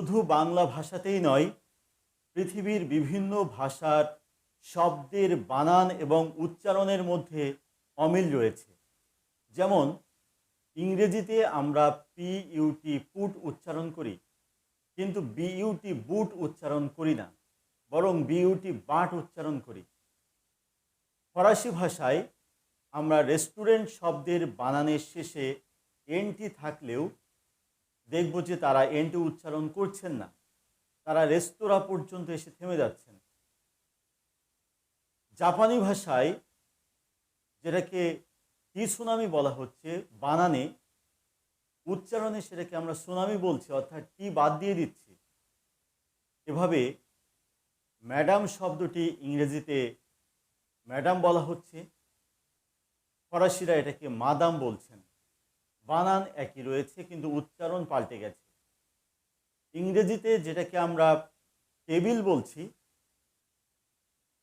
শুধু বাংলা ভাষাতেই নয়, পৃথিবীর বিভিন্ন ভাষার শব্দের বানান এবং উচ্চারণের মধ্যে অমিল রয়েছে। যেমন ইংরেজিতে আমরা পিইউটি পুট উচ্চারণ করি, কিন্তু বিইউটি বুট উচ্চারণ করি না, বরং বিইউটি বাট উচ্চারণ করি। ফরাসি ভাষায় আমরা রেস্টুরেন্ট শব্দের বানানের শেষে এনটি থাকলেও দেখব যে তারা এনটি উচ্চারণ করছেন না, তারা রেস্তোরাঁ পর্যন্ত এসে থেমে যাচ্ছেন। জাপানি ভাষায় যেটাকে টি-সুনামি বলা হচ্ছে, বানানে উচ্চারণে সেটাকে আমরা সুনামি বলছি, অর্থাৎ টি বাদ দিয়ে দিচ্ছি। এভাবে ম্যাডাম শব্দটি ইংরেজিতে ম্যাডাম বলা হচ্ছে, ফরাসিরা এটাকে মাদাম বলছেন। বানান একই রয়েছে, কিন্তু উচ্চারণ পাল্টে গেছে। ইংরেজিতে যেটাকে আমরা টেবিল বলছি,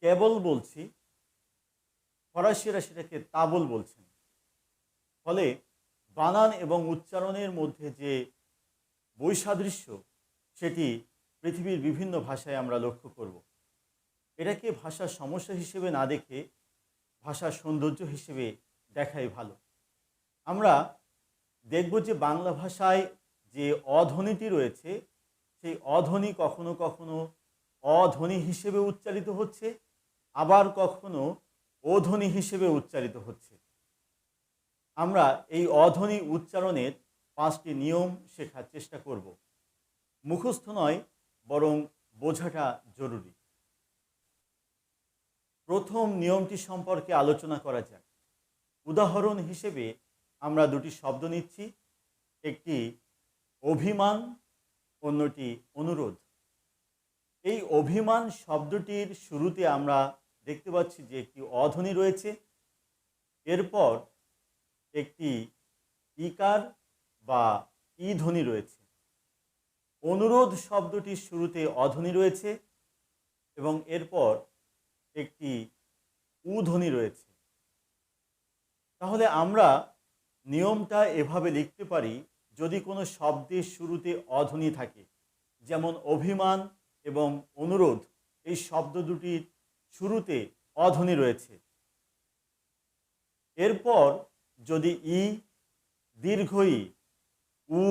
টেবল বলছি, ফরাসিরা সেটাকে তাবল বলছেন। ফলে বানান এবং উচ্চারণের মধ্যে যে বৈসাদৃশ্য, সেটি পৃথিবীর বিভিন্ন ভাষায় আমরা লক্ষ্য করব। এটাকে ভাষার সমস্যা হিসেবে না দেখে ভাষার সৌন্দর্য হিসেবে দেখাই ভালো। আমরা দেখব যে বাংলা ভাষায় যে অধ্বনিটি রয়েছে, সেই অধ্বনি কখনো কখনো অধ্বনি হিসেবে উচ্চারিত হচ্ছে, আবার কখনো অধ্বনি হিসেবে উচ্চারিত হচ্ছে। আমরা এই অধ্বনি উচ্চারণের 5টি নিয়ম শেখার চেষ্টা করব। মুখস্থ নয়, বরং বোঝাটা জরুরি। প্রথম নিয়মটি সম্পর্কে আলোচনা করা যাক। উদাহরণ হিসেবে আমরা দুটি শব্দ নিচ্ছি, একটি অভিমান, অন্যটি অনুরোধ। এই অভিমান শব্দটির শুরুতে আমরা দেখতে পাচ্ছি যে একটি অধ্বনি রয়েছে, এরপর একটি ইকার বা ই ধ্বনি রয়েছে। অনুরোধ শব্দটির শুরুতে অধ্বনি রয়েছে এবং এরপর একটি উ ধ্বনি রয়েছে। তাহলে আমরা নিয়মটা এভাবে লিখতে পারি, যদি কোনো শব্দের শুরুতে অধ্বনি থাকে, যেমন অভিমান এবং অনুরোধ, এই শব্দ দুটির শুরুতে অধ্বনি রয়েছে। এরপর যদি ই, দীর্ঘ ই, উ,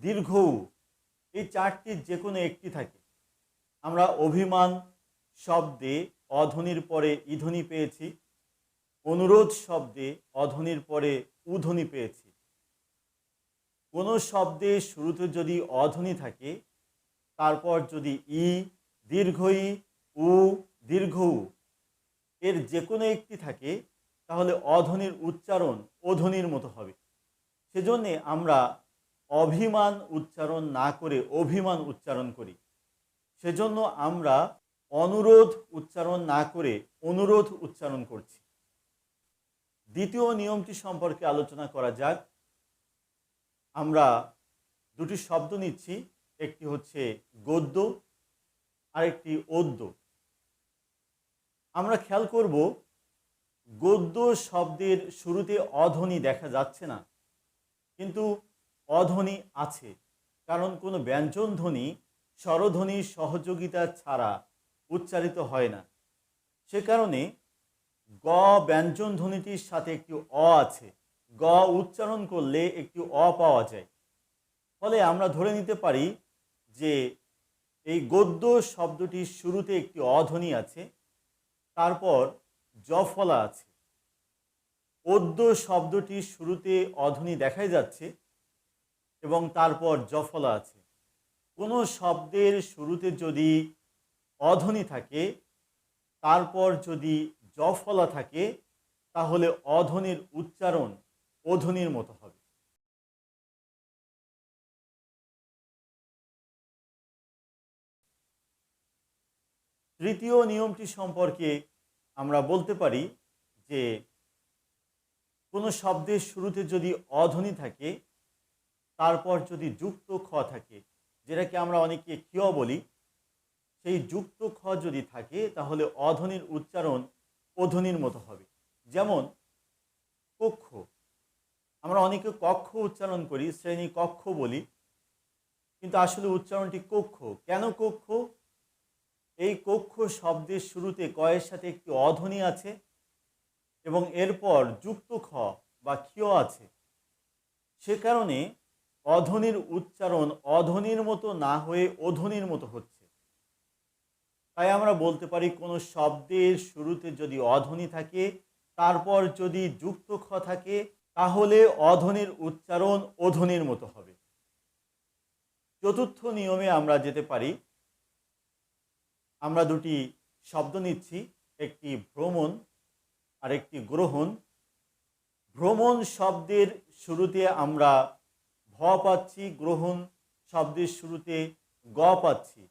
দীর্ঘ উ, এই চারটির যে কোনো একটি থাকে, আমরা অভিমান শব্দে অধ্বনির পরে ই ধ্বনি পেয়েছি, অনুরোধ শব্দে অধ্বনির পরে উ ধ্বনি পেয়েছি। কোনো শব্দের শুরুতে যদি অধ্বনি থাকে, তারপর যদি ই, দীর্ঘ ই, উ, দীর্ঘ উ, এর যে কোনো একটি থাকে, তাহলে অধ্বনির উচ্চারণ অধ্বনির মতো হবে। সেজন্যে আমরা অভিমান উচ্চারণ না করে অভিমান উচ্চারণ করি। সেজন্য আমরা অনুরোধ উচ্চারণ না করে অনুরোধ উচ্চারণ করছি। দ্বিতীয় নিয়মটি সম্পর্কে আলোচনা করা যাক। আমরা দুটি শব্দ নিচ্ছি, একটি হচ্ছে গদ্য, আরেকটি অদ্য। আমরা খেয়াল করব, গদ্য শব্দের শুরুতে অধ্বনি দেখা যাচ্ছে না, কিন্তু অধ্বনি আছে, কারণ কোনো ব্যঞ্জন ধ্বনি স্বরধ্বনির সহযোগিতা ছাড়া উচ্চারিত হয় না। সে কারণে গ ব্যঞ্জন ধ্বনিটির সাথে একটি অ আছে, গ উচ্চারণ করলে একটি অ পাওয়া যায়। ফলে আমরা ধরে নিতে পারি যে এই গদ্য শব্দটির শুরুতে একটি অধ্বনি আছে, তারপর জফলা আছে। অদ্য শব্দটির শুরুতে অধ্বনি দেখাই যাচ্ছে এবং তারপর জফলা আছে। কোনো শব্দের শুরুতে যদি অধ্বনি থাকে, তারপর যদি জফলা থাকে, তাহলে অধ্বনির উচ্চারণ অধ্বনির মতো হবে। তৃতীয় নিয়মটি সম্পর্কে আমরা বলতে পারি যে কোনো শব্দের শুরুতে যদি অধ্বনি থাকে, তারপর যদি যুক্ত খ থাকে, যেটাকে আমরা অনেকে কিয় বলি, সেই যুক্ত খ যদি থাকে, তাহলে অধ্বনির উচ্চারণ অধ্বনির মতো হবে। যেমন কক্ষ, আমরা অনেকে কক্ষ উচ্চারণ করি, শ্রেণী কক্ষ বলি, কিন্তু আসলে উচ্চারণটি কক্ষ। কেন কক্ষ? এই কক্ষ শব্দের শুরুতে কয়ের সাথে একটি অধ্বনি আছে এবং এরপর যুক্ত খ বা ক্ষীয় আছে। সে কারণে অধ্বনির উচ্চারণ অধ্বনির মতো না হয়ে অধ্বনির মতো হচ্ছে। তাই আমরা বলতে পারি কোনো শব্দের শুরুতে যদি অধ্বনি থাকে, তারপর যদি যুক্ত খ থাকে, তাহলে অধ্বনির উচ্চারণ অধ্বনির মতো হবে। চতুর্থ নিয়মে আমরা যেতে পারি। আমরা দুটি শব্দ নিচ্ছি, একটি ভ্রমণ আর একটি গ্রহণ। ভ্রমণ শব্দের শুরুতে আমরা ভ পাচ্ছি, গ্রহণ শব্দের শুরুতে গ পাচ্ছি।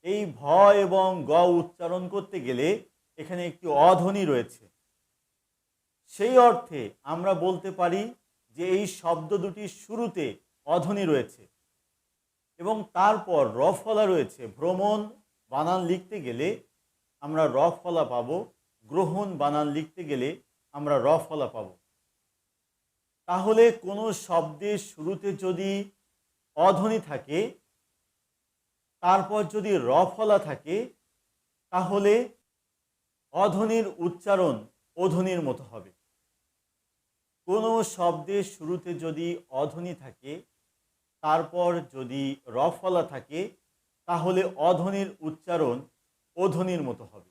এই ভ এবং গ উচ্চারণ করতে গেলে এখানে একটি অধ্বনি রয়েছে। সেই অর্থে আমরা বলতে পারি যে এই শব্দ দুটির শুরুতে অধ্বনি রয়েছে এবং তারপর রফলা রয়েছে। ভ্রমণ বানান লিখতে গেলে আমরা রফলা পাবো, গ্রহণ বানান লিখতে গেলে আমরা রফলা পাবো। তাহলে কোনো শব্দের শুরুতে যদি অধ্বনি থাকে, তারপর যদি রফলা থাকে, তাহলে অধ্বনির উচ্চারণ অধ্বনির মতো হবে। কোনো শব্দের শুরুতে যদি অধ্বনি থাকে, তারপর যদি রফলা থাকে, তাহলে অধ্বনির উচ্চারণ অধ্বনির মতো হবে।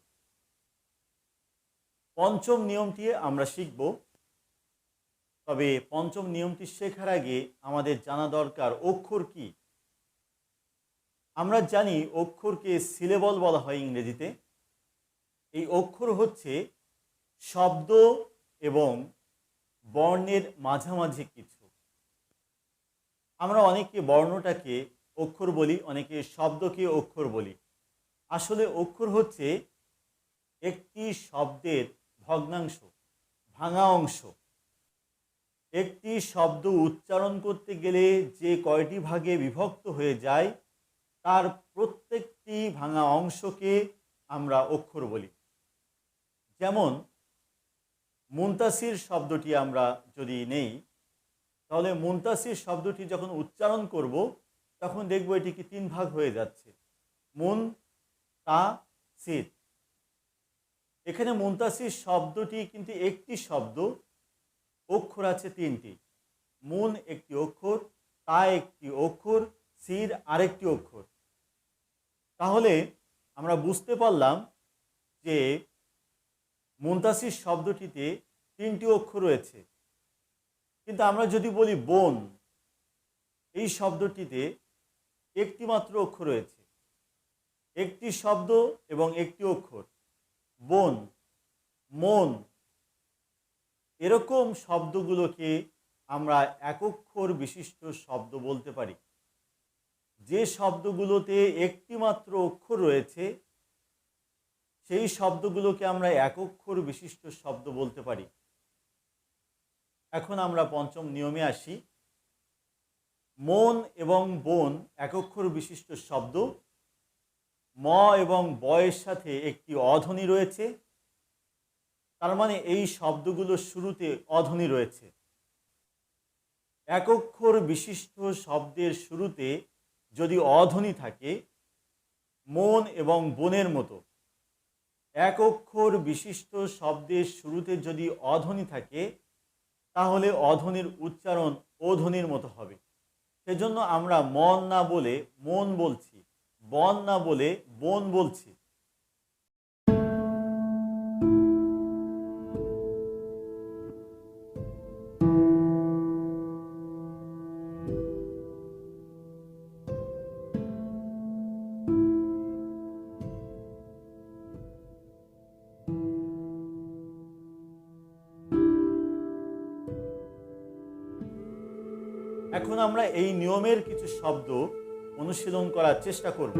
পঞ্চম নিয়মটি আমরা শিখব। তবে পঞ্চম নিয়মটি শেখার আগে আমাদের জানা দরকার অক্ষর কি। আমরা জানি অক্ষরকে সিলেবল বলা হয় ইংরেজিতে। এই অক্ষর হচ্ছে শব্দ এবং বর্ণের মাঝামাঝি কিছু। আমরা অনেকে বর্ণটাকে অক্ষর বলি, অনেকে শব্দকে অক্ষর বলি। আসলে অক্ষর হচ্ছে একটি শব্দের ভগ্নাংশ, ভাঙা অংশ। একটি শব্দ উচ্চারণ করতে গেলে যে কয়টি ভাগে বিভক্ত হয়ে যায়, তার প্রত্যেকটি ভাঙা অংশকে আমরা অক্ষর বলি। যেমন মুনতাসির শব্দটি আমরা যদি নেই, তাহলে মুনতাসির শব্দটি যখন উচ্চারণ করব, তখন দেখব এটিকে তিন ভাগ হয়ে যাচ্ছে। মুন, তা, সির। এখানে মুনতাসির শব্দটি কিন্তু একটি শব্দ, অক্ষর আছে তিনটি। মুন একটি অক্ষর, তা একটি অক্ষর, সির আরেকটি অক্ষর। তাহলে আমরা বুঝতে পারলাম যে মুনতাসির শব্দটিতে তিনটি অক্ষর রয়েছে। কিন্তু আমরা যদি বলি বন, এই শব্দটিতে একটি মাত্র অক্ষর রয়েছে। একটি শব্দ এবং একটি অক্ষর। বন, মন, এরকম শব্দগুলোকে আমরা একক্ষর বিশিষ্ট শব্দ বলতে পারি। যে শব্দগুলোতে একটি মাত্র অক্ষর রয়েছে, সেই শব্দগুলোকে আমরা একক্ষর বিশিষ্ট শব্দ বলতে পারি। এখন আমরা পঞ্চম নিয়মে আসি। মন এবং বন একক্ষর বিশিষ্ট শব্দ। ম এবং বয়ের সাথে একটি অধ্বনি রয়েছে, তার মানে এই শব্দগুলোর শুরুতে অধ্বনি রয়েছে। একক্ষর বিশিষ্ট শব্দের শুরুতে যদি অধ্বনি থাকে, মন এবং বনের মতো, এক অক্ষর বিশিষ্ট শব্দের শুরুতে যদি অধ্বনি থাকে, তাহলে অধ্বনির উচ্চারণ অধ্বনির মতো হবে। সেজন্য আমরা মন না বলে মন বলছি, বন না বলে বন বলছি। এখন আমরা এই নিয়মের কিছু শব্দ অনুশীলন করার চেষ্টা করব।